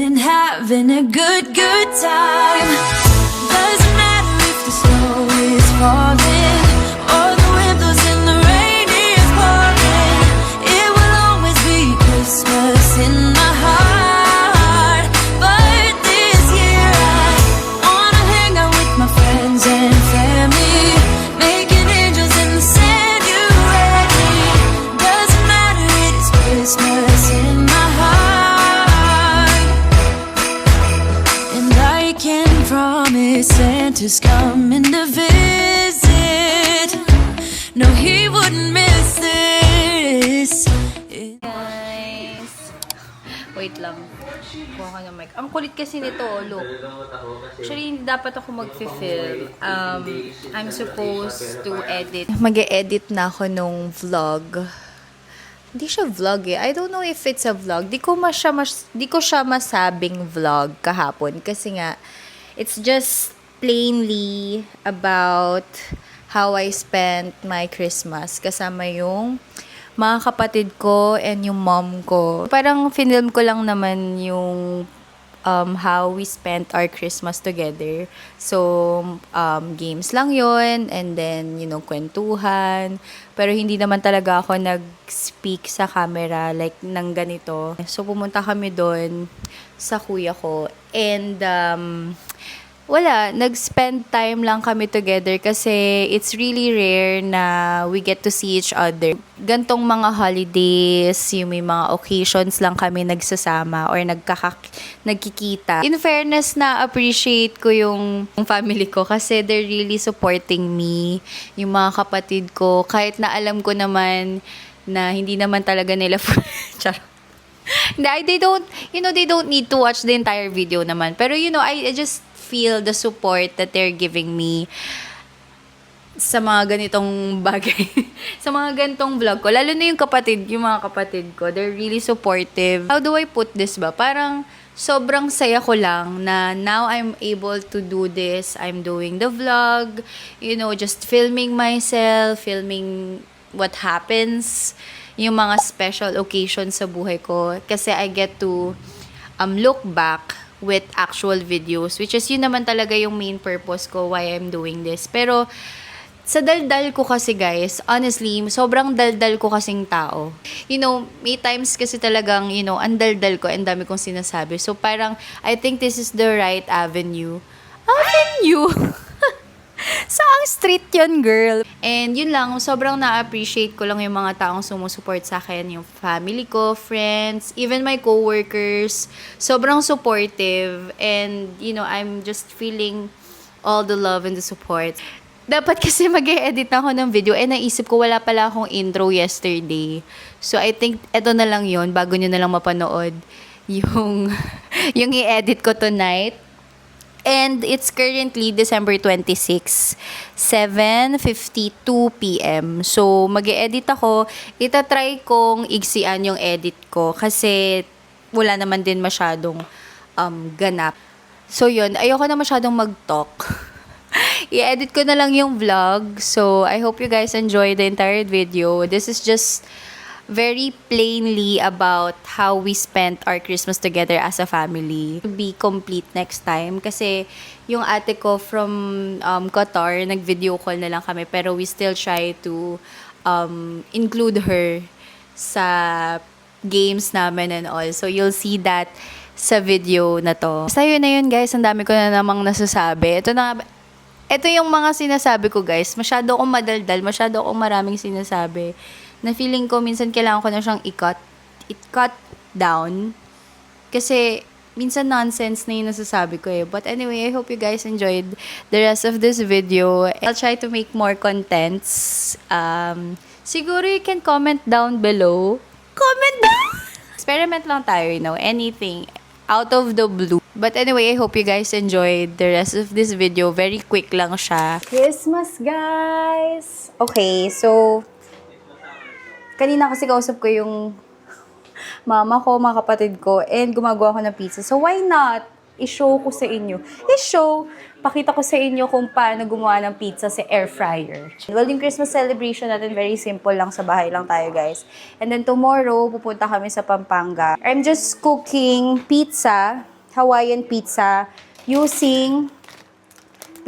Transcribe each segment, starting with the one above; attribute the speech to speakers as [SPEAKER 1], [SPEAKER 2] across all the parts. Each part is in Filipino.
[SPEAKER 1] and having a good time. Doesn't matter if the snow is falling or the wind blows and the rain is pouring. It will always be Christmas in my heart. But this year I wanna hang out with my friends and family, making angels in the sand. You ready? Doesn't matter, it's Christmas in my heart. And I can promise Santa's coming to visit. No, he wouldn't miss this.
[SPEAKER 2] Guys. Wait lang. Kuha ka ng mic. Ang kulit kasi nito, look. Actually, hindi dapat ako mag-film. I'm supposed to edit. Mag-e-edit na ako nung vlog. Hindi siya vlog eh. I don't know if it's a vlog. Di ko siya masabing vlog kahapon. Kasi nga, it's just plainly about how I spent my Christmas kasama yung mga kapatid ko and yung mom ko. Parang film ko lang naman yung how we spent our Christmas together. So, games lang yon, and then, kwentuhan. Pero hindi naman talaga ako nag-speak sa camera like nang ganito. So, pumunta kami doon sa kuya ko. And, wala, nag-spend time lang kami together kasi it's really rare na we get to see each other. Gantong mga holidays, yung may mga occasions lang kami nagsasama or nagkikita. In fairness, na appreciate ko yung family ko kasi they're really supporting me. Yung mga kapatid ko, kahit na alam ko naman na hindi naman talaga nila charot. They don't need to watch the entire video naman. Pero I just feel the support that they're giving me sa mga ganitong bagay. Sa mga ganitong vlog ko. Lalo na yung mga kapatid ko. They're really supportive. How do I put this ba? Parang sobrang saya ko lang na now I'm able to do this. I'm doing the vlog. Just filming myself. Filming what happens. Yung mga special occasions sa buhay ko. Kasi I get to look back with actual videos, which is yun naman talaga yung main purpose ko why I'm doing this. Pero sa daldal ko kasi guys, honestly, sobrang daldal ko kasing tao. May times kasi talagang, ang daldal ko, ang dami kong sinasabi. So parang, I think this is the right avenue. Saang street yun, girl? And yun lang, sobrang na-appreciate ko lang yung mga taong sumusupport sa akin. Yung family ko, friends, even my coworkers. Sobrang supportive. And, I'm just feeling all the love and the support. Dapat kasi mag-e-edit na ako ng video. Naisip ko, wala pala akong intro yesterday. So, I think, eto na lang yun. Bago nyo na lang mapanood yung i-edit ko tonight. And it's currently December 26, 7:52 p.m. So, mag-e-edit ako. Itatry kong igsian yung edit ko kasi wala naman din masyadong ganap. So, yun. Ayoko na masyadong mag-talk. I-edit ko na lang yung vlog. So, I hope you guys enjoy the entire video. This is just very plainly about how we spent our Christmas together as a family. To be complete next time. Kasi yung ate ko from Qatar, nag-video call na lang kami. Pero we still try to include her sa games namin and all. So you'll see that sa video na to. Basta yun na yun guys. Ang dami ko na namang nasasabi. Ito yung mga sinasabi ko guys. Masyado akong madaldal. Masyado akong maraming sinasabi. Na feeling ko, minsan kailangan ko na siyang i-cut down. Kasi, minsan nonsense na yung nasasabi ko eh. But anyway, I hope you guys enjoyed the rest of this video. I'll try to make more contents. Siguro you can comment down below. Comment down! Experiment lang tayo, anything out of the blue. But anyway, I hope you guys enjoyed the rest of this video. Very quick lang siya. Christmas, guys! Okay, so kanina kasi kausap ko yung mama ko, mga kapatid ko, and gumagawa ko ng pizza. So, why not i-show ko sa inyo. Pakita ko sa inyo kung paano gumawa ng pizza sa air fryer. Well, yung Christmas celebration natin, very simple lang. Sa bahay lang tayo, guys. And then tomorrow, pupunta kami sa Pampanga. I'm just cooking pizza, Hawaiian pizza, using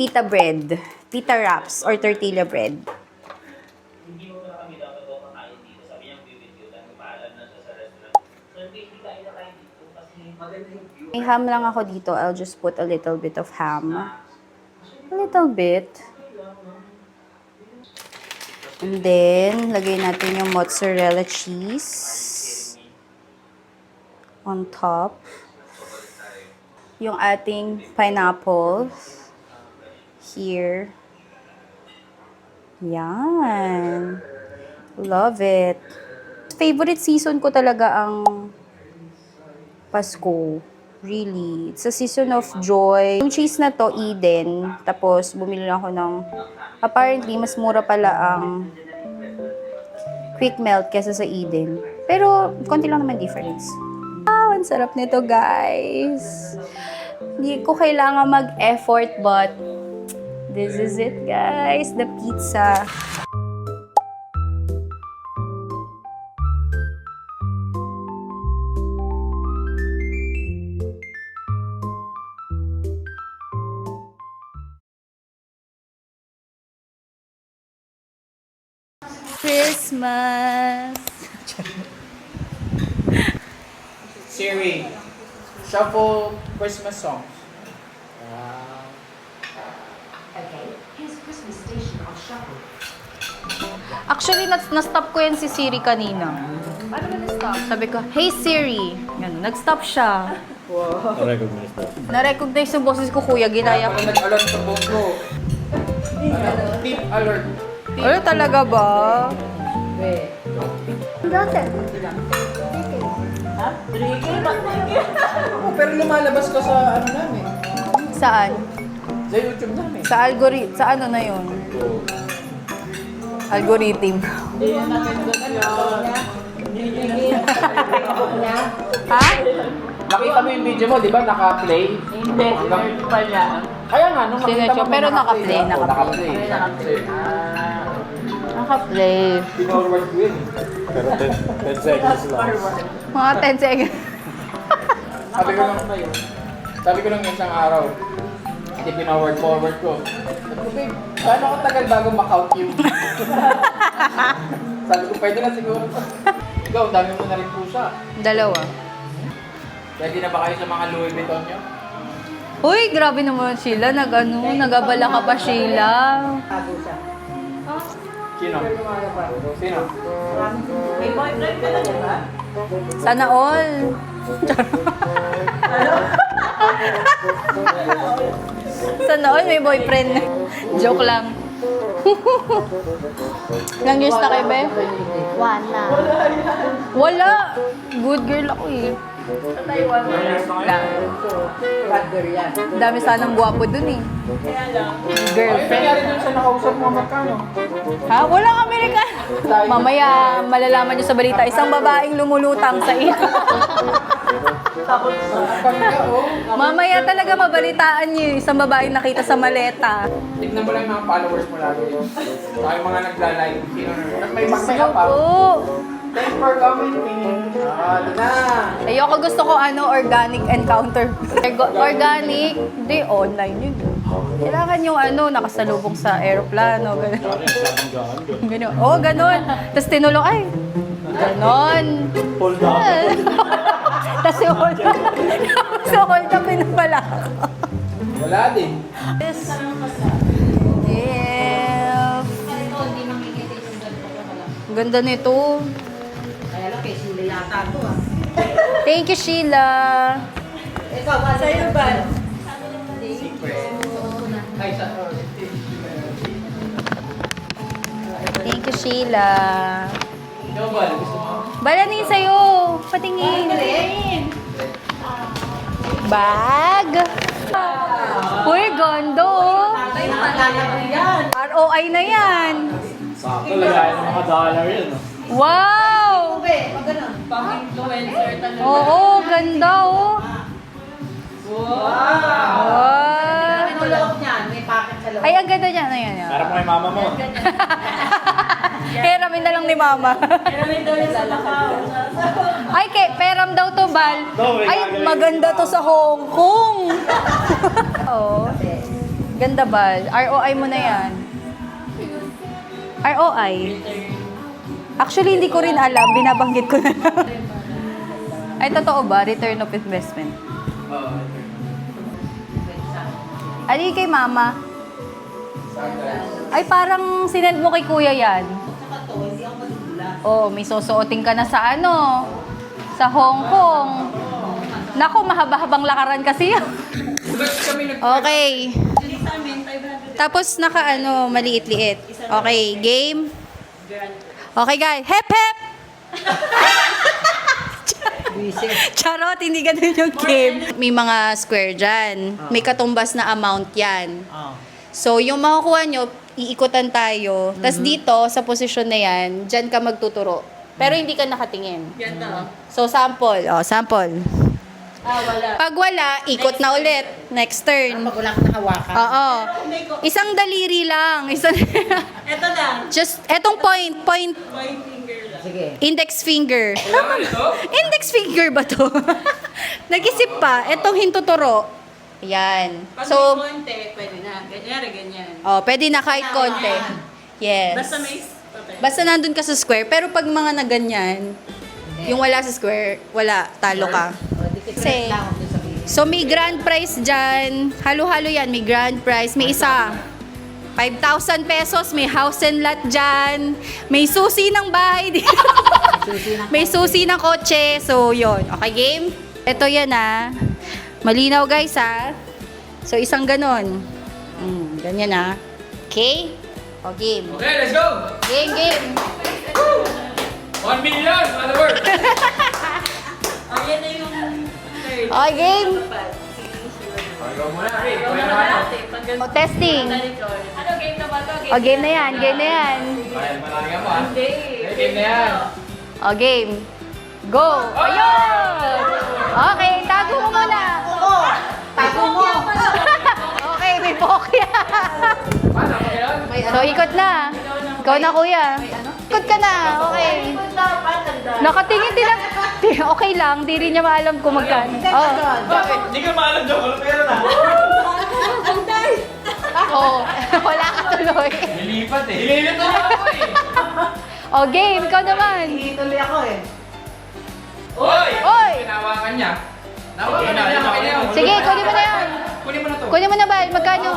[SPEAKER 2] pita bread, pita wraps, or tortilla bread. May ham lang ako dito. I'll just put a little bit of ham. A little bit. And then, lagay natin yung mozzarella cheese on top. Yung ating pineapple here. Yan. Love it. Favorite season ko talaga ang Pasko. Really. It's a season of joy. Yung cheese na to, Eden. Tapos, bumili lang ako ng... Apparently, mas mura pala ang quick melt kesa sa Eden. Pero, konti lang naman difference. Wow, ang sarap nito, guys. Hindi ko kailangan mag-effort, but this is it, guys. The pizza. Christmas.
[SPEAKER 3] Siri, shuffle Christmas songs.
[SPEAKER 4] Okay, here's Christmas station on shuffle.
[SPEAKER 2] Actually, na-stop ko yan si Siri kanina. Paano ba na-stop? Sabi ko, hey Siri. Yan, nag-stop siya.
[SPEAKER 5] Na-recognize na.
[SPEAKER 2] Na-recognize yung boses ko, kuya. Ginaya ko.
[SPEAKER 3] Kaya nag-alert sa phone ko. Beep alert.
[SPEAKER 2] Ano talaga ba?
[SPEAKER 3] Oo, pero lumalabas ka sa ano namin.
[SPEAKER 2] Saan?
[SPEAKER 3] Sa YouTube namin.
[SPEAKER 2] Sa algorithm. Sa ano na yun? Algorithm. Ha?
[SPEAKER 3] Nakita mo yung video mo, di ba? Naka-play? Hindi, pa niya. Kaya nga, nung makita mo,
[SPEAKER 2] Pero naka-play,
[SPEAKER 3] naka-play.
[SPEAKER 2] Naka-play.
[SPEAKER 3] Forward ko yun.
[SPEAKER 5] Pero 10 seconds lang.
[SPEAKER 2] Mga 10 seconds.
[SPEAKER 3] Sabi ko lang isang araw, hindi pinoward-forward ko. Sabi ko, babe, paano ako tagal bago ma-count you? Sabi ko, pwede na siguro. Ikaw, dami mo na rin pusa.
[SPEAKER 2] Dalawa.
[SPEAKER 3] Pwede na ba kayo sa mga Louis Vuitton nyo?
[SPEAKER 2] Uy, grabe naman Sheila. Nag-abala ka pa, Sheila.
[SPEAKER 3] Sino? Sino?
[SPEAKER 2] Sana all. Sana all may boyfriend. Joke lang. Ilang years na kayo, be? Wala. Good girl ako eh. Dami sanang gwapo dun eh.
[SPEAKER 3] Ay,
[SPEAKER 2] Girlfriend.
[SPEAKER 3] nangyari dun sa nakausap mo magkano?
[SPEAKER 2] Ha? Walang Amerikan. Mamaya, malalaman nyo sa balita, isang babaeng lumulutang sa iyo.
[SPEAKER 3] Pagka, oh.
[SPEAKER 2] Mamaya talaga mabalitaan nyo, isang babaeng nakita sa maleta.
[SPEAKER 3] Tignan mo lang yung mga followers mo lagi. Saka yung mga nagla-like. Sino na? Tapos may mag-make up.
[SPEAKER 2] Oo.
[SPEAKER 3] Thanks for commenting. Ah, ito na.
[SPEAKER 2] Ayoko, gusto ko organic encounter. Organic? Hindi, online yun. Kailangan yung nakasalubong sa aeroplano. Ganun. Oo, ganun. Tapos tinulong, ay, ganon.
[SPEAKER 5] Hold up.
[SPEAKER 2] Tapos yung hold up. So, hold up din pala ako.
[SPEAKER 3] Wala din.
[SPEAKER 2] Yes. Yeah. Ganda nito. Thank you, Sheila.
[SPEAKER 3] Ay, sa...
[SPEAKER 2] Thank you, Sheila.
[SPEAKER 3] Ikaw ba? Gusto mo?
[SPEAKER 2] Balanin sa'yo. Patingin. Bag. Uy, gondo. ROI na yan.
[SPEAKER 5] Sakto, lagayan ng mga dollar yun.
[SPEAKER 2] Wow! Oo, ganda oh.
[SPEAKER 3] kay mama mo.
[SPEAKER 2] Hiramin na lang ni mama. Ay, peram daw to, Bal. Ay, maganda to sa Hong Kong. Oo. Ganda, Bal. ROI mo na yan. ROI. Actually, hindi ko rin alam. Binabanggit ko na lang. Ay, totoo ba? Return of investment. Ali kay mama. Ay, parang sinend mo kay kuya yan. Oh, may susuotin ka na sa ano? Sa Hong Kong. Naku, mahaba-habang lakaran kasi yan. Okay. Tapos naka ano, maliit-liit. Okay, game. Okay guys, hep hep! Charot, hindi ganun yung game. May mga square dyan. May katumbas na amount yan. So, yung makukuha nyo, iikutan tayo. Tapos dito, sa posisyon na yan, dyan ka magtuturo. Pero hindi ka nakatingin. So, sample. Oh, sample. Pag wala, ikot na ulit. Next turn.
[SPEAKER 6] Pag wala kang nakawakan.
[SPEAKER 2] Oo. Isang daliri lang.
[SPEAKER 7] Ito lang.
[SPEAKER 2] Just, etong point.
[SPEAKER 7] Point finger lang.
[SPEAKER 6] Sige.
[SPEAKER 2] Index finger. Index finger ba to? Nag-isip pa. Etong hintuturo. Yan.
[SPEAKER 7] Pag
[SPEAKER 2] So,
[SPEAKER 7] may konti, pwede na. Ganyan.
[SPEAKER 2] oh, pwede na kahit konti. Yes.
[SPEAKER 7] Basta may... Okay.
[SPEAKER 2] Basta nandun ka sa square. Pero pag mga na ganyan, yung wala sa square, wala. Talo ka. Kasi, so may grand prize dyan. Halo-halo yan. May grand prize. May isa. 5,000 pesos. May house and lot dyan. May susi ng bahay dito. May susi ng kotse. So, yon. Okay, game? Ito yan, malinaw, guys, So, isang ganon. Ganyan, Okay? O, game.
[SPEAKER 3] Okay, let's go!
[SPEAKER 2] Game.
[SPEAKER 3] 1 million, other word!
[SPEAKER 7] Oh, yan na yung third.
[SPEAKER 2] O, game.
[SPEAKER 3] Ikaw muna, Ray. Kuya na ano.
[SPEAKER 2] O, testing.
[SPEAKER 7] Ano game na ba to?
[SPEAKER 2] O, game na yan. Game na yan.
[SPEAKER 3] Kaya malaki mo,
[SPEAKER 7] Hindi.
[SPEAKER 3] Game na yan.
[SPEAKER 2] O, game. Go! Ayun! Okay, tago mo muna.
[SPEAKER 6] Tago mo.
[SPEAKER 2] Okay, may pokya.
[SPEAKER 3] Paano? Okay yun?
[SPEAKER 2] So, ikot na. Ikaw na, kuya. Ikot ka na. Okay. Nakatingin din ang... Okay lang, di rin niya maalam kung magkano. Oh.
[SPEAKER 3] Bakit? Hindi ka maalam dyan. Wala pera na.
[SPEAKER 2] Oh, wala ka tuloy.
[SPEAKER 3] Nilipat eh. Nilipat na ako eh.
[SPEAKER 2] Oh, game. Ikaw naman.
[SPEAKER 6] Ituloy ako eh.
[SPEAKER 3] Oy!
[SPEAKER 2] Oy!
[SPEAKER 3] Pinawakan niya. Nawakan na niya.
[SPEAKER 2] Sige, kunin mo na yan.
[SPEAKER 3] Kunin mo na to.
[SPEAKER 2] Kunin mo na ba? Magkano?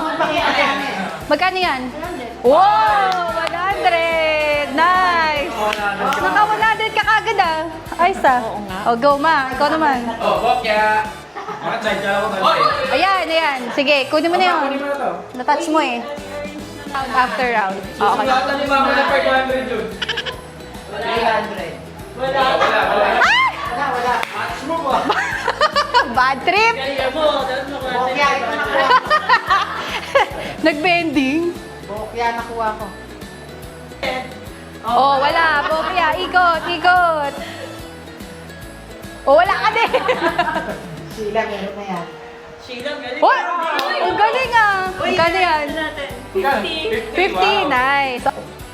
[SPEAKER 2] Magkano yan? Wow! 100! Nice! Naka 100 ka kagad Ayos Oo nga. Oh, go ma. Ikaw naman.
[SPEAKER 3] Oh, bokya. Makatay ka ako. Oy!
[SPEAKER 2] Ayan. Sige, kunin mo na yun.
[SPEAKER 3] Kunin mo na to.
[SPEAKER 2] Natouch mo eh. Round after round. Oh, okay.
[SPEAKER 3] Susulatan ni Mama na 500 yun.
[SPEAKER 6] 300.
[SPEAKER 3] Wala.
[SPEAKER 6] Wala.
[SPEAKER 3] Match mo ba?
[SPEAKER 2] Bad trip!
[SPEAKER 7] Kaya mo, dapat mo
[SPEAKER 6] Bokya, ito nakuha ko.
[SPEAKER 2] Nagbending.
[SPEAKER 6] Bokya, nakuha ko.
[SPEAKER 2] Oh, wala. Bokya. Ikot. Oh, wala ka din.
[SPEAKER 6] Sheila, meron na yan.
[SPEAKER 7] Sheila, galing.
[SPEAKER 2] Oh, ang galing Magkano yan? 50. Nice.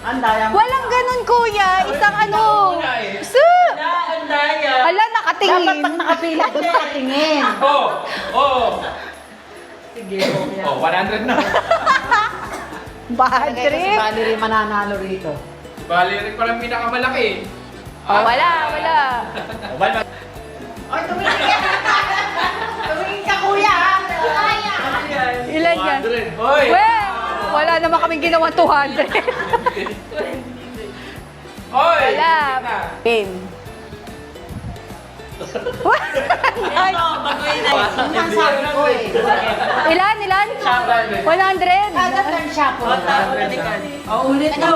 [SPEAKER 6] Ang daya mo.
[SPEAKER 2] Walang ganun, kuya. Isang ano. Su!
[SPEAKER 7] Ang daya.
[SPEAKER 2] Ala,
[SPEAKER 6] Dapat
[SPEAKER 2] nakatingin.
[SPEAKER 6] pag nakapila, doon nakatingin.
[SPEAKER 3] Oh!
[SPEAKER 6] Sige, Bokya.
[SPEAKER 3] Oh, 100 na.
[SPEAKER 2] Bad
[SPEAKER 6] Kaya kasi
[SPEAKER 2] trip.
[SPEAKER 6] bali rin mananalo rito.
[SPEAKER 3] Bali rin palang pinakamalaki.
[SPEAKER 2] Oh, wala.
[SPEAKER 6] Ay, tumingin ka! Tumingin ka, kuya!
[SPEAKER 2] Ilan yan?
[SPEAKER 3] 100. Hoy!
[SPEAKER 2] Well, wala naman kaming ginawa 200.
[SPEAKER 3] Hoy!
[SPEAKER 2] Wala. Game. Ay,
[SPEAKER 7] Bagoy na.
[SPEAKER 6] Yun ang sabi ko eh.
[SPEAKER 2] ilan? 100?
[SPEAKER 6] Kada turn siya po.
[SPEAKER 7] Ulit mo.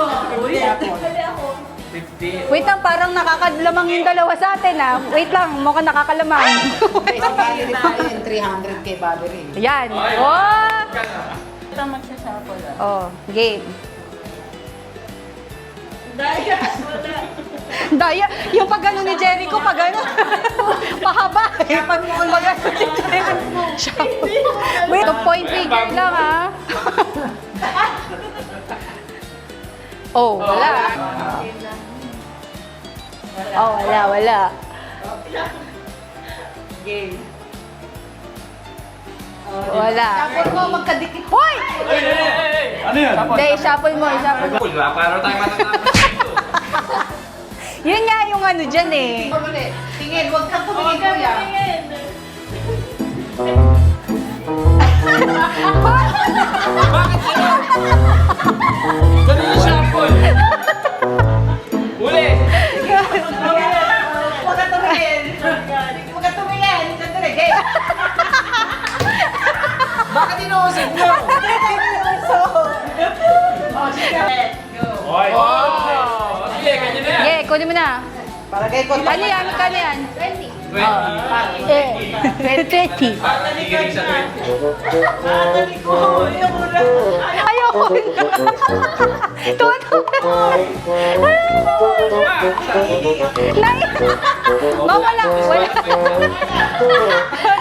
[SPEAKER 2] Wait lang, parang nakakalamang yung dalawa sa atin Wait lang, mukhang nakakalamang.
[SPEAKER 6] Kasi bali rin tayo yun, 300k bali rin.
[SPEAKER 2] Yan. Oh!
[SPEAKER 7] Ito magsasapol.
[SPEAKER 2] Oh, game.
[SPEAKER 7] Daya.
[SPEAKER 2] Daya, yung pag ano ni Jericho, pag ano, mahaba eh. Pag ano ni Jericho. Wait, 2 point figure lang Oh, wala. Oh, wala.
[SPEAKER 6] Game.
[SPEAKER 2] Wala.
[SPEAKER 6] Tapos mo magkadikit.
[SPEAKER 2] Hoy!
[SPEAKER 5] Ano yan?
[SPEAKER 2] Hindi, shuffle mo.
[SPEAKER 3] Wala, para tayo matatapos dito.
[SPEAKER 2] Yun nga yung ano dyan eh.
[SPEAKER 6] Tingin, huwag kang tumingin kuya.
[SPEAKER 3] Ganun yung sample. Uli.
[SPEAKER 6] Huwag kang tumingin. Huwag kang tumingin. Sandali, game.
[SPEAKER 3] Bakit inuusig nyo?
[SPEAKER 6] Oh, sige. Go.
[SPEAKER 5] Oy!
[SPEAKER 3] Oh, sige, ganyan na yan.
[SPEAKER 2] Yeah, kunin mo na.
[SPEAKER 6] Para kay Kot.
[SPEAKER 2] Ano yan? Magkano yan?
[SPEAKER 3] 20.
[SPEAKER 2] 20.
[SPEAKER 3] Nakikinig sa 20.
[SPEAKER 2] Ayoko na. Tuwa-tuwa. Mawala. Wala.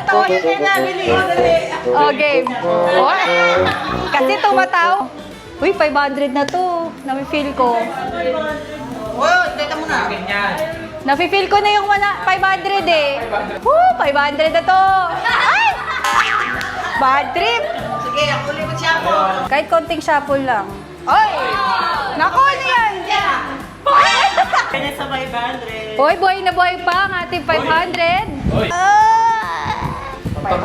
[SPEAKER 6] Tawa yun na nabili.
[SPEAKER 2] Oh, game. Oh, kasi tumataw. Uy, 500 na to. Nafe-feel ko.
[SPEAKER 6] Oh, teka muna.
[SPEAKER 3] Ganyan.
[SPEAKER 2] Nafe-feel ko na yung 500 eh. Woo, 500 na to. Ay! Bad trip.
[SPEAKER 6] Sige, ako ulit siya po.
[SPEAKER 2] Kahit konting shuffle lang. Oy! Naku, ano yan?
[SPEAKER 6] Kanya sa 500.
[SPEAKER 2] Hoy, buhay na buhay pa ang ating 500.
[SPEAKER 3] Oy.
[SPEAKER 6] 500.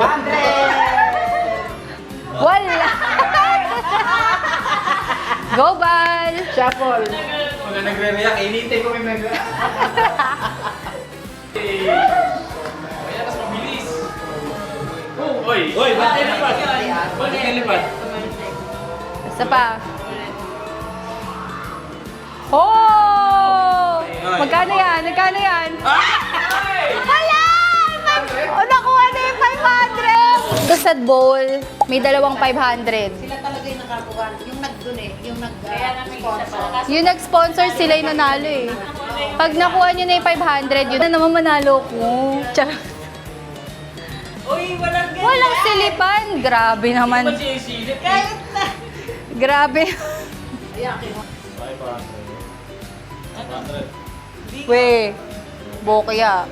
[SPEAKER 2] Wala. Go, Bal.
[SPEAKER 3] Shuffle. Pag nagre-react, inintay ko may nag-react. Kaya mas mabilis. Oy! Oy! Ba't kayo lipat? Ba't kayo lipat?
[SPEAKER 2] Isa pa. Oh! Magkano yan? Magkano yan? Wala! Oh, nakuha na yung 500! Doon sa bowl, may dalawang 500.
[SPEAKER 6] Sila talaga yung nakakuha. Yung nag-dun eh. Yung nag-sponsor.
[SPEAKER 2] Yung nag-sponsor, sila yung nanalo eh. Pag nakuha nyo na yung 500, yun na naman manalo ko. Charot.
[SPEAKER 6] Uy, walang ganyan.
[SPEAKER 2] Walang silipan. Grabe naman.
[SPEAKER 6] Kahit na.
[SPEAKER 2] Grabe. We, bokya.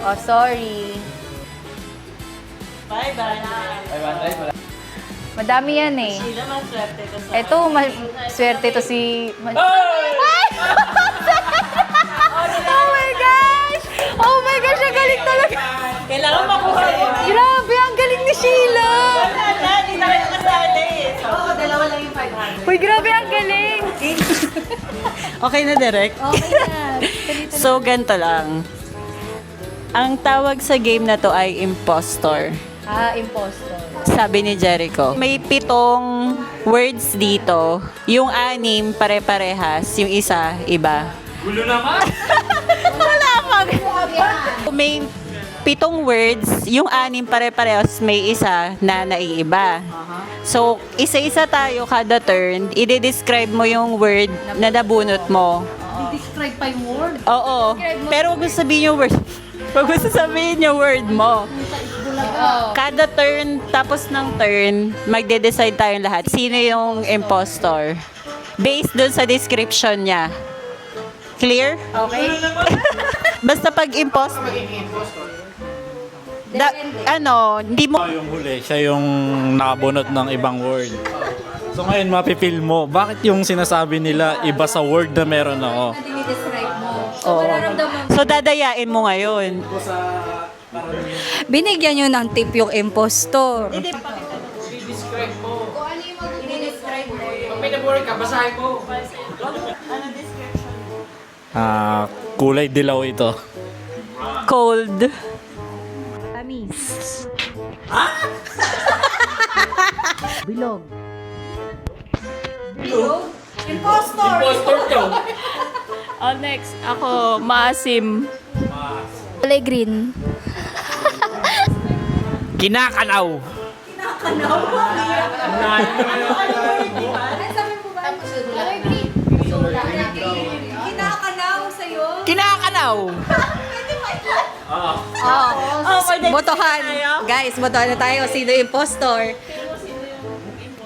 [SPEAKER 2] Oh, sorry.
[SPEAKER 6] 500.
[SPEAKER 2] Madami yan eh.
[SPEAKER 6] Sila maswerte ko sa...
[SPEAKER 2] Eto, swerte to si... Ay! Oh my gosh! Oh my gosh, ang galing talaga.
[SPEAKER 6] Kailangan makuha yun.
[SPEAKER 2] Grabe, ang galing ni Sheila.
[SPEAKER 6] Wala, di na kayo kasali. Oo, dalawa lang yung 500.
[SPEAKER 2] Uy, grabe, ang galing.
[SPEAKER 8] Okay na, Derek?
[SPEAKER 2] Okay na.
[SPEAKER 8] So, ganito lang. Ang tawag sa game na to ay impostor.
[SPEAKER 2] Ah, impostor.
[SPEAKER 8] Sabi ni Jericho. May 7 words dito. Yung 6 pare-parehas. Yung isa, iba.
[SPEAKER 3] Gulo naman!
[SPEAKER 8] Wala pag. May 7 words. Yung 6 pare-parehas. May isa na naiiba. So, isa-isa tayo kada turn. I-describe mo yung word na nabunot mo.
[SPEAKER 6] Describe pa yung word.
[SPEAKER 8] Oo. Pero wag mo sabihin yung word. Wag mo sasabihin yung word mo. Kada turn, tapos ng turn, magde-decide tayong lahat sino yung impostor. Based dun sa description niya. Clear?
[SPEAKER 2] Okay.
[SPEAKER 8] Basta pag impostor, hindi mo...
[SPEAKER 5] Yung huli, siya yung nakabunot ng ibang word. So ngayon, mapipil mo, bakit yung sinasabi nila iba sa word na meron ako?
[SPEAKER 2] Dinidescribe mo.
[SPEAKER 8] Oo. So dadayain mo ngayon.
[SPEAKER 2] Binigyan nyo ng tip yung impostor.
[SPEAKER 3] I-describe mo.
[SPEAKER 2] Kung ano yung mag-describe mo.
[SPEAKER 3] Pag may nabuhay ka, basahin mo.
[SPEAKER 5] Kulay dilaw ito.
[SPEAKER 8] Cold.
[SPEAKER 2] Tamis. Bilog.
[SPEAKER 3] Impostor to.
[SPEAKER 8] Oh, next. Ako, maasim.
[SPEAKER 2] Kulay green.
[SPEAKER 3] Kinakanaw.
[SPEAKER 2] Kinakanaw sa'yo.
[SPEAKER 3] Kinakanaw.
[SPEAKER 2] Botohan. Guys, botohan na tayo. Sino yung impostor?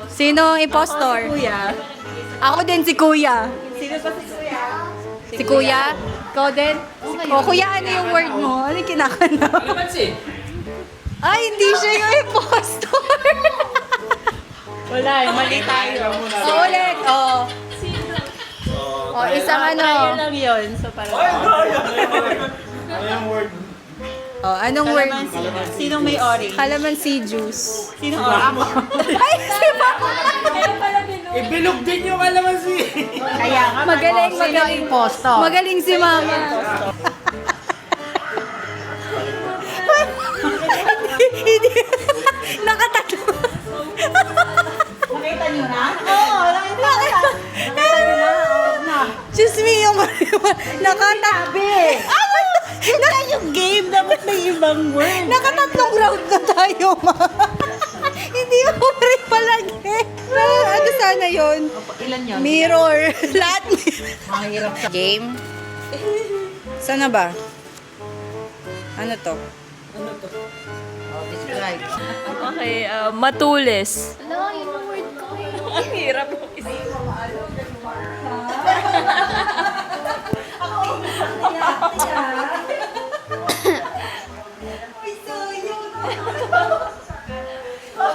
[SPEAKER 2] Sino ang impostor?
[SPEAKER 8] Kuya.
[SPEAKER 2] Ako din si Kuya.
[SPEAKER 8] Sino ba si Kuya?
[SPEAKER 2] Si Kuya? Ikaw din? O Kuya, ano yung word mo? Ano yung kinakanta?
[SPEAKER 3] Kalamansi.
[SPEAKER 2] Ay, hindi siya yung impostor.
[SPEAKER 8] Wala, mali tayo.
[SPEAKER 2] O, ulit. O. O, isang ano.
[SPEAKER 8] Tayo lang yun. So, parang...
[SPEAKER 5] Ano yung word?
[SPEAKER 2] O, anong word?
[SPEAKER 8] Kalamansi. Sinong may orange?
[SPEAKER 2] Calamansi juice.
[SPEAKER 8] Sino orange?
[SPEAKER 2] Ay, si Mama.
[SPEAKER 3] Ibilog din yung kalamansi.
[SPEAKER 8] Kaya nga.
[SPEAKER 2] Magaling, magaling. Magaling si Mama. Hindi. Nakatatlo.
[SPEAKER 8] Nakita niyo na? Oo, nakita niyo na.
[SPEAKER 2] Diyos me, yung nakatabi.
[SPEAKER 8] Yun yung game. Dapat may ibang word.
[SPEAKER 2] Nakatatlong round na tayo, Ma. Hindi mo rin palagi. Ano sana yun?
[SPEAKER 8] Ilan yun?
[SPEAKER 2] Mirror. Lahat mirror. Game? Sana ba? Ano to?
[SPEAKER 8] Describe.
[SPEAKER 7] Okay, matulis. Ala, yun ang word ko eh. Ang hirap mo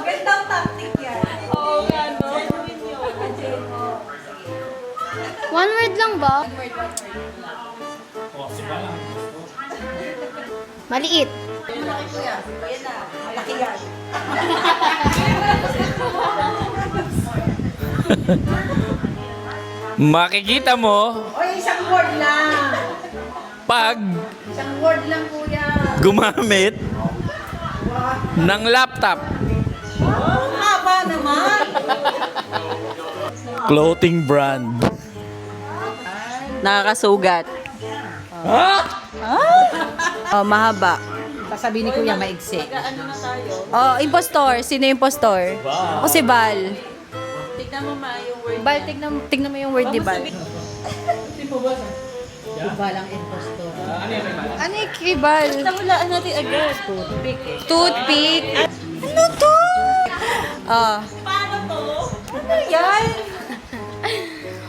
[SPEAKER 2] Gandang tactic yan.
[SPEAKER 7] Oo nga, no?
[SPEAKER 9] One word lang ba? Maliit.
[SPEAKER 2] Malaki yan.
[SPEAKER 5] Makikita mo
[SPEAKER 2] O, isang word lang.
[SPEAKER 5] pag
[SPEAKER 2] Isang word lang, kuya.
[SPEAKER 5] gumamit ng laptop.
[SPEAKER 2] Haba naman.
[SPEAKER 5] Clothing brand.
[SPEAKER 8] Nakakasugat.
[SPEAKER 2] Oh, mahaba.
[SPEAKER 6] Sasabihin ni Kuya maigsi.
[SPEAKER 2] Oh, impostor. Sino yung impostor? Ako si Bal.
[SPEAKER 8] Tignan mo ma yung word.
[SPEAKER 2] Bal, tignan mo yung word ni Bal.
[SPEAKER 6] Iba lang impostor.
[SPEAKER 2] Ano yung kay Bal?
[SPEAKER 8] Nahulaan natin agad. Toothpick eh.
[SPEAKER 2] Toothpick. Ano to? Ah.
[SPEAKER 8] Paano to?
[SPEAKER 2] Ano yan?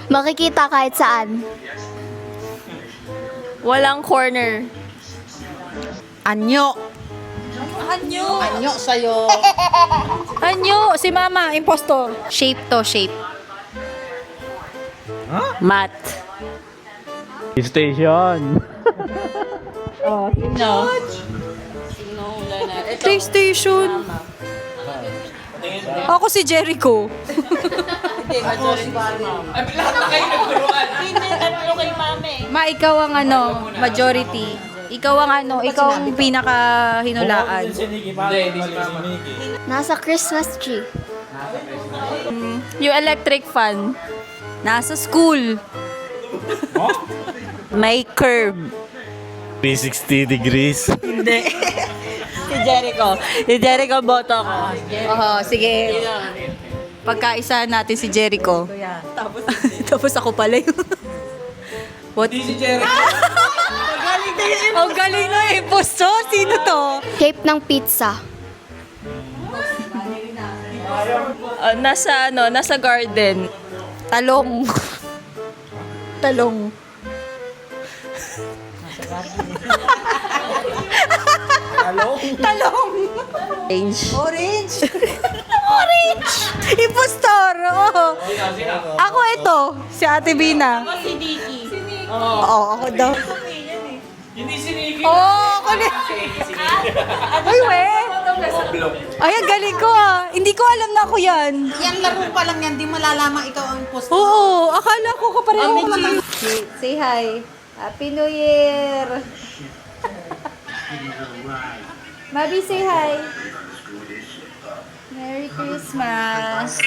[SPEAKER 9] Makikita kahit saan.
[SPEAKER 7] Walang corner.
[SPEAKER 6] Anyo.
[SPEAKER 2] Anyo.
[SPEAKER 6] Anyo sa'yo.
[SPEAKER 2] Anyo. Si Mama, impostor. Shape to, shape.
[SPEAKER 8] Mat.
[SPEAKER 5] Station.
[SPEAKER 8] No.
[SPEAKER 2] PlayStation. Ako si Jericho.
[SPEAKER 8] Hindi, tatlo kay mami.
[SPEAKER 2] Ma, ikaw ang ano, majority. Ikaw ang ano, ikaw ang pinaka-hinulaan.
[SPEAKER 9] Nasa Christmas tree.
[SPEAKER 7] Yung electric fan.
[SPEAKER 2] Nasa school.
[SPEAKER 8] May curve.
[SPEAKER 5] 360 degrees.
[SPEAKER 8] Hindi. Si Jericho. Si Jericho boto ko.
[SPEAKER 2] Oo, sige. Pagkaisa natin si Jericho. Tapos ako pala yun. What?
[SPEAKER 3] Si Jerry.
[SPEAKER 2] Ang galing na impostor. Sino to?
[SPEAKER 9] Shape ng pizza.
[SPEAKER 7] Nasa garden.
[SPEAKER 2] Talong. Talong. Talong.
[SPEAKER 8] Orange.
[SPEAKER 2] Orange. Orange. Impostor. Oo. Ako ito. Si Ate Bina.
[SPEAKER 8] Ako si Dicky.
[SPEAKER 2] Oo, ako daw.
[SPEAKER 3] Hindi si Nikki.
[SPEAKER 2] Oo, ako din. Ay, we. Ay, ang galing ko ah. Hindi ko alam na ako yan.
[SPEAKER 6] Yan laro pa lang yan. Di malalaman ikaw ang impostor.
[SPEAKER 2] Oo, akala ko kapareho ko lang. Say hi. Happy New Year. Mabi, say hi. Merry Christmas.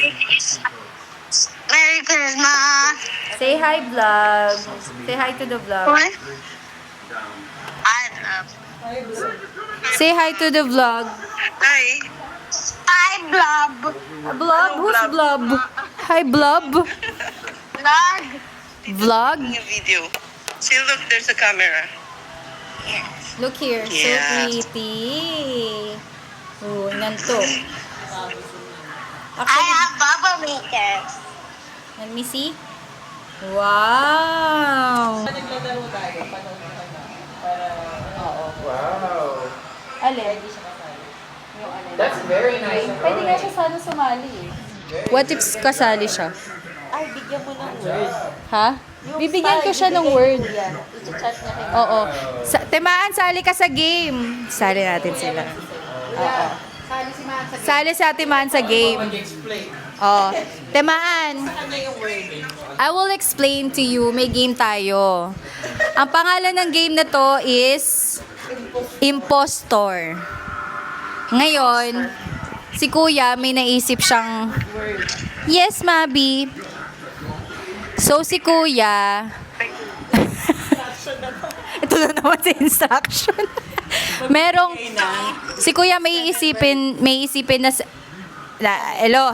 [SPEAKER 9] Merry Christmas.
[SPEAKER 2] Say hi, vlog. Say hi to the vlog. Say hi to the vlog.
[SPEAKER 9] Hi, Blob.
[SPEAKER 2] Vlog? Who's Blob? Hi, Blob.
[SPEAKER 9] Vlog.
[SPEAKER 2] Vlog?
[SPEAKER 10] A video. See, look, there's a camera.
[SPEAKER 2] Look here. So pretty. Oh, inantok.
[SPEAKER 9] I have bubble makers.
[SPEAKER 2] Let me see. Wow!
[SPEAKER 3] Wow.
[SPEAKER 2] Alin?
[SPEAKER 3] That's very nice.
[SPEAKER 2] Pwede nga siya sana sumali eh. What if kasali siya?
[SPEAKER 8] Ay, bigyan mo ng word.
[SPEAKER 2] Ha? Bibigyan ko siya ng word.
[SPEAKER 8] I-chat niya kay
[SPEAKER 2] Oo. Temaan, sali ka sa game. Sali natin sila. Oo. Sali si Ate Man sa game.
[SPEAKER 3] Mag-explain.
[SPEAKER 2] Oh, Temaan. I will explain to you. May game tayo. Ang pangalan ng game na to is Impostor. Ngayon, si Kuya may naisip siyang Yes, Mabi. So si Kuya ito na naman sa instruction. Merong si Kuya may isipin na hello.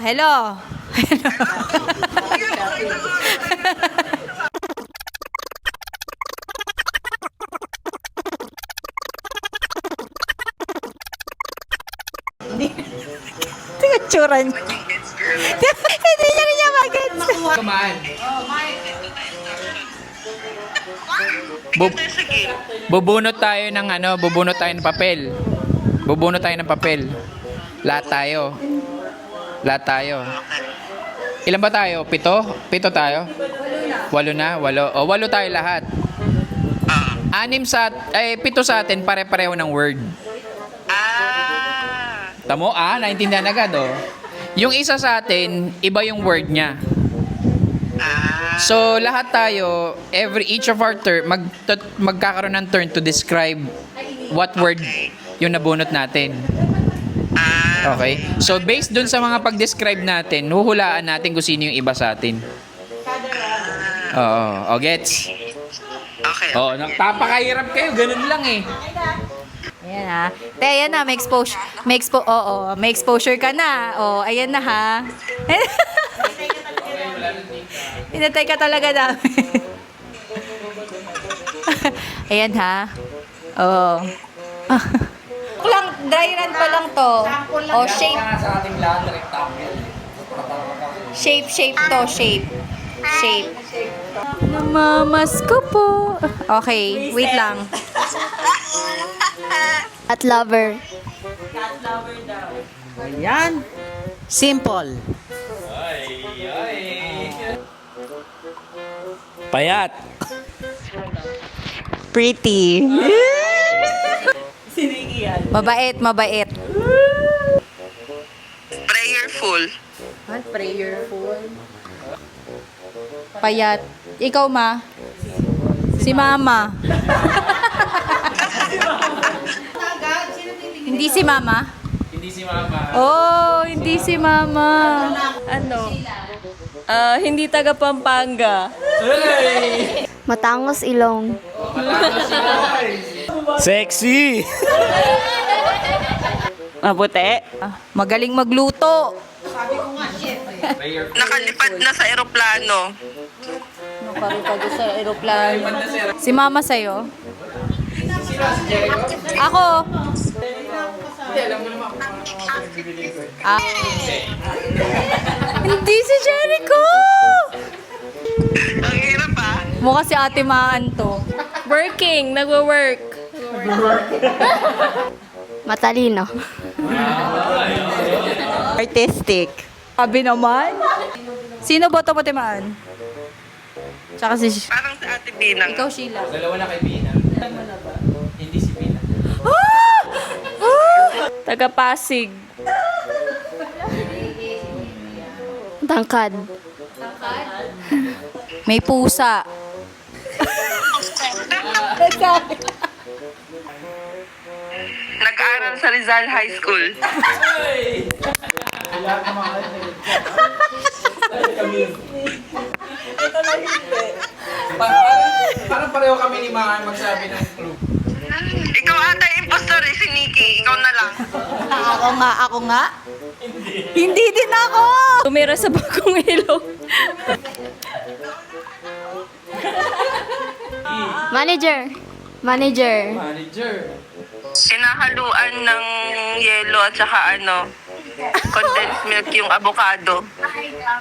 [SPEAKER 2] Tingnan tsura niya. Hindi niya rin niya mag-gets.
[SPEAKER 3] Kumaan. Bubunot tayo ng bubunot tayo ng papel. Bubunot tayo ng papel. Lahat tayo. Ilan ba tayo? 7? 7 tayo? 8 na? 8. O, 8 tayo lahat. 7 sa atin, pare-pareho ng word. Tamo, naintindihan agad, oh. Yung isa sa atin, iba yung word niya. So, lahat tayo, each of our turn, magkakaroon ng turn to describe what word yung nabunot natin. Okay? So, based dun sa mga pag-describe natin, huhulaan natin kung sino yung iba sa atin. Oo. Gets?
[SPEAKER 9] Okay.
[SPEAKER 3] Oo, napakahirap kayo. Ganun lang eh.
[SPEAKER 2] Ayan ha. Ayan na, may exposure ka na. Ayan na ha. Hinatay ka talaga namin. Ayan ha. Lang, dry run pa lang to. Shape.
[SPEAKER 3] Sa ating lahat, rectangle.
[SPEAKER 2] Shape to, shape. Namamas ko po. Okay, wait lang.
[SPEAKER 9] At lover.
[SPEAKER 8] Yan. Simple.
[SPEAKER 5] Payat.
[SPEAKER 8] Pretty.
[SPEAKER 2] Mabait.
[SPEAKER 9] Prayerful.
[SPEAKER 2] Prayerful. Payat. Ikaw, Ma? Si Mama. Hindi si Mama?
[SPEAKER 3] Hindi si Mama.
[SPEAKER 2] Oh, hindi si Mama.
[SPEAKER 7] Hindi taga Pampanga.
[SPEAKER 9] Matangos ilong.
[SPEAKER 5] Sexy.
[SPEAKER 8] Mabuti.
[SPEAKER 2] Magaling magluto.
[SPEAKER 9] Nakalipad na sa eroplano.
[SPEAKER 2] Nakaripad sa aeroplano. Si Mama sa'yo? Ako. Hindi si Jericho!
[SPEAKER 9] Ang hirap
[SPEAKER 2] Mukha si Ate Maan to.
[SPEAKER 7] Working. Nagwo-work.
[SPEAKER 9] Matalino.
[SPEAKER 8] Artistic.
[SPEAKER 2] Sabi naman. Sino boto mo, Ate Maan? Tsaka si...
[SPEAKER 9] Parang sa ate Binang.
[SPEAKER 2] Ikaw, Sheila.
[SPEAKER 3] Dalawa na kay Bina. Hindi si Bina.
[SPEAKER 7] Taga Pasig.
[SPEAKER 9] Tangkad.
[SPEAKER 2] May pusa.
[SPEAKER 9] Nag-aaral sa Rizal High School.
[SPEAKER 3] Parang pareho kami ni Maan magsabi ng clue.
[SPEAKER 9] Ikaw ata impostor si Nikki. Ikaw na lang.
[SPEAKER 2] Ako nga? Hindi din ako!
[SPEAKER 7] Tumira sa bagong ilog.
[SPEAKER 9] Manager.
[SPEAKER 7] Manager.
[SPEAKER 3] Manager.
[SPEAKER 9] Sinahaluan ng yelo at saka condensed milk yung avocado.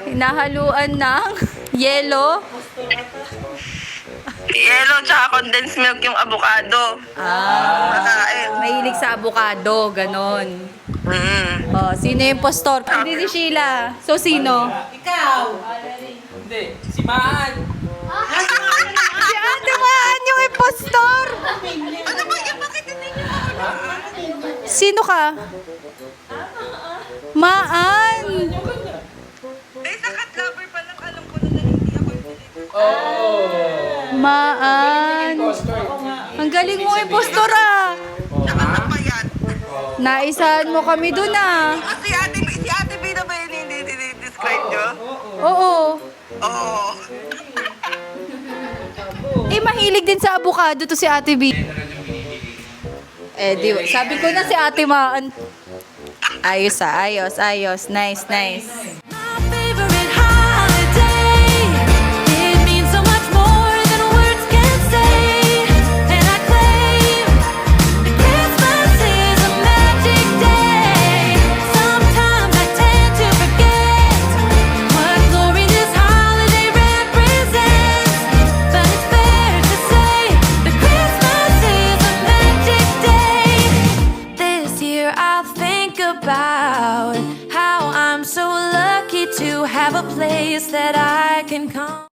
[SPEAKER 2] Hinahaluan ng yelo.
[SPEAKER 9] Yelo at saka condensed milk yung avocado. Makain.
[SPEAKER 2] Mahilig sa avocado, ganon. Oh, sino yung impostor? Hindi si Sheila. So, sino?
[SPEAKER 3] Hindi, si Maan.
[SPEAKER 2] Si Ate Maan yung impostor!
[SPEAKER 9] Ano ba yan? Bakit hindi niyo mahulaan?
[SPEAKER 2] Sino ka? Maan!
[SPEAKER 9] Eh, sa cat lover pa lang alam ko na hindi ako yung
[SPEAKER 2] Maan! Ang galing mo, impostor ah!
[SPEAKER 9] Tsaka ano ba yan?
[SPEAKER 2] Naisahan mo kami dun ah.
[SPEAKER 9] Si Ate B na ba yun hindi describe nyo?
[SPEAKER 2] Oo.
[SPEAKER 9] Oo.
[SPEAKER 2] Eh, mahilig din sa avocado to si Ate B. Eh, sabi ko na si Ate Maan. Ayos ah, ayos. Nice.
[SPEAKER 1] My favorite holiday. It means so much more than words can say. And I claim that Christmas is a magic day. Sometimes I tend to forget what glory this holiday represents. But it's fair to say that Christmas is a magic day. This year I'll think about how I'm so lucky to have a place that I can come.